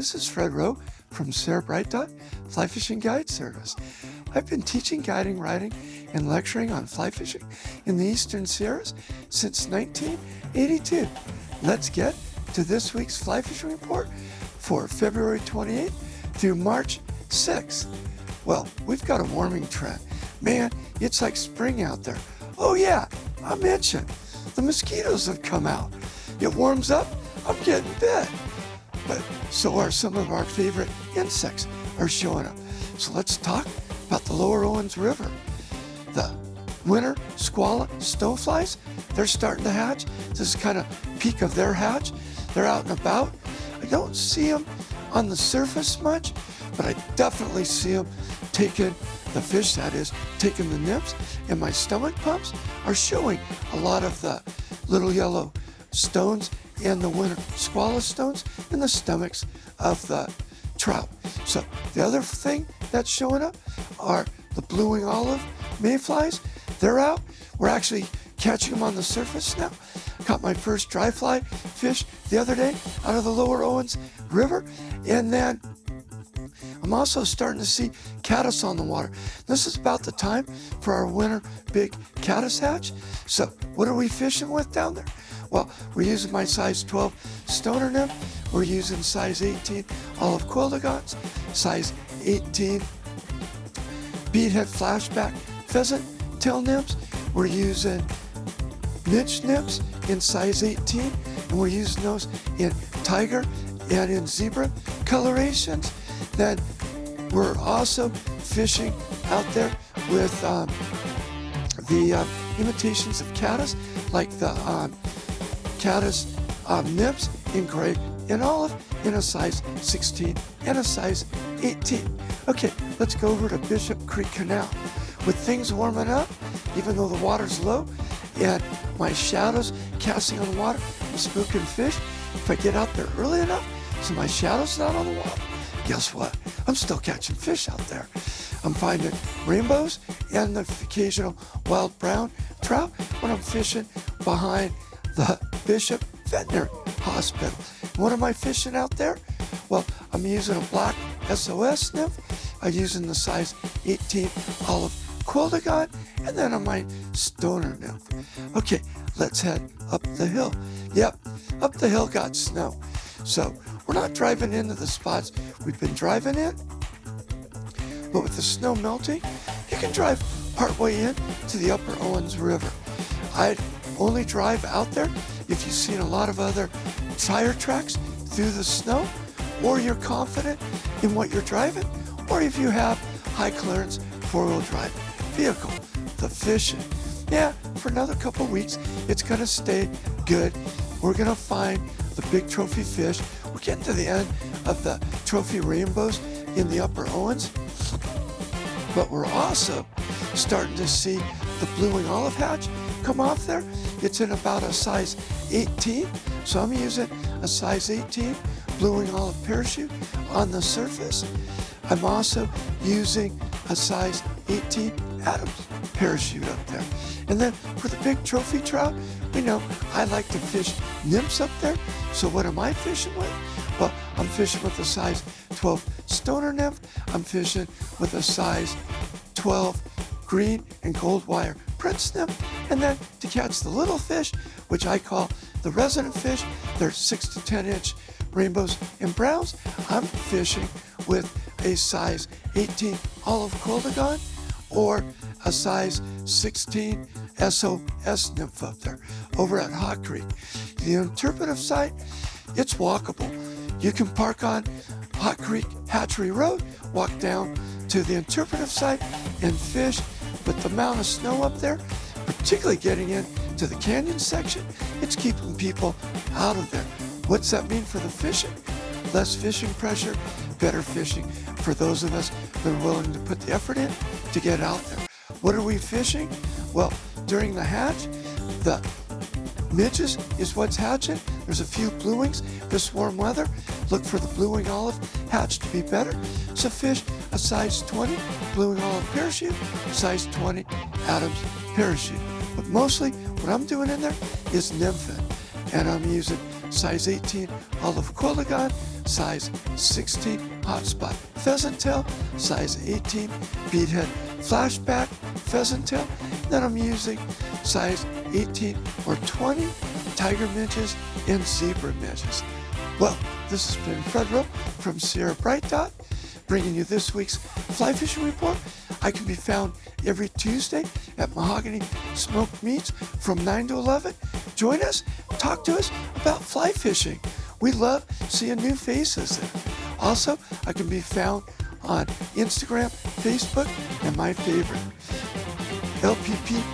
This is Fred Rowe from Sarah Bright Dot Fly Fishing Guide Service. I've been teaching, guiding, writing, and lecturing on fly fishing in the Eastern Sierras since 1982. Let's get to this week's fly fishing report for February 28th through March 6th. Well, we've got a warming trend. Man, it's like spring out there. Oh yeah, I mentioned the mosquitoes have come out. It warms up, I'm getting bit. But so are some of our favorite insects are showing up. So let's talk about the lower Owens River. The winter squala stoneflies, they're starting to hatch. This is kind of peak of their hatch. They're out and about. I don't see them on the surface much, but I definitely see them taking the fish, that is, taking the nymphs, and my stomach pumps are showing a lot of the little yellow stones and the winter squala stones in the stomachs of the trout. So the other thing that's showing up are the blue-winged olive mayflies. They're out. We're actually catching them on the surface now. Caught my first dry fly fish the other day out of the lower Owens River, and then I'm also starting to see caddis on the water. This is about the time for our winter big caddis hatch. So what are we fishing with down there? Well, we're using my size 12 stoner nymph. We're using size 18 olive quilligons, size 18 beadhead flashback pheasant tail nymphs. We're using niche nymphs in size 18, and we're using those in tiger and in zebra colorations. Then we're also fishing out there with the imitations of caddis, like the caddis nymphs in gray and olive in a size 16 and a size 18. Okay, let's go over to Bishop Creek Canal. With things warming up, even though the water's low, and my shadows casting on the water, I'm spooking fish. If I get out there early enough, so my shadow's not on the water, guess what? I'm still catching fish out there. I'm finding rainbows and the occasional wild brown trout when I'm fishing behind the Bishop Veterinary Hospital. What am I fishing out there? Well, I'm using a black SOS nymph. I'm using the size 18 olive quilligon, and then on my stoner nymph. Okay, let's head up the hill. Yep, up the hill got snow. So we're not driving into the spots we've been driving in, but with the snow melting, you can drive partway in to the upper Owens River. I'd only drive out there if you've seen a lot of other tire tracks through the snow, or you're confident in what you're driving, or if you have high clearance four-wheel drive vehicle. The fishing, yeah, for another couple weeks, it's gonna stay good. We're gonna find the big trophy fish. We're getting to the end of the trophy rainbows in the upper Owens, but we're also starting to see the blue-winged olive hatch come off there. It's in about a size 18, so I'm using a size 18 blue-winged olive parachute on the surface. I'm also using a size 18 Adams parachute up there. And then for the big trophy trout, we know I like to fish nymphs up there. So what am I fishing with? Well, I'm fishing with a size 12 stoner nymph. I'm fishing with a size 12 green and gold wire prince nymph. And then to catch the little fish, which I call the resident fish, they're 6 to 10 inch rainbows and browns, I'm fishing with a size 18 olive quilligon or a size 16 SOS nymph up there over at Hot Creek. The interpretive site, it's walkable. You can park on Hot Creek Hatchery Road, walk down to the interpretive site and fish. With the amount of snow up there, particularly getting into the canyon section, it's keeping people out of there. What's that mean for the fishing? Less fishing pressure, better fishing for those of us that are willing to put the effort in to get out there. What are we fishing? Well, during the hatch, the midges is what's hatching. There's a few blue wings. This warm weather, look for the blue-winged olive hatch to be better. So fish a size 20 blue-winged olive parachute, size 20 Adams parachute. But mostly what I'm doing in there is nymphing, and I'm using size 18 olive quilligon, size 16 hotspot pheasant tail, size 18 beadhead flashback pheasant tail. Then I'm using size 18 or 20 tiger midges and zebra midges. Well, this has been Fred Rowe from Sierra Bright Dot, bringing you this week's fly fishing report. I can be found every Tuesday at Mahogany Smoked Meats from 9 to 11. Join us, talk to us about fly fishing. We love seeing new faces there. Also, I can be found on Instagram, Facebook, and my favorite, lpptv.us.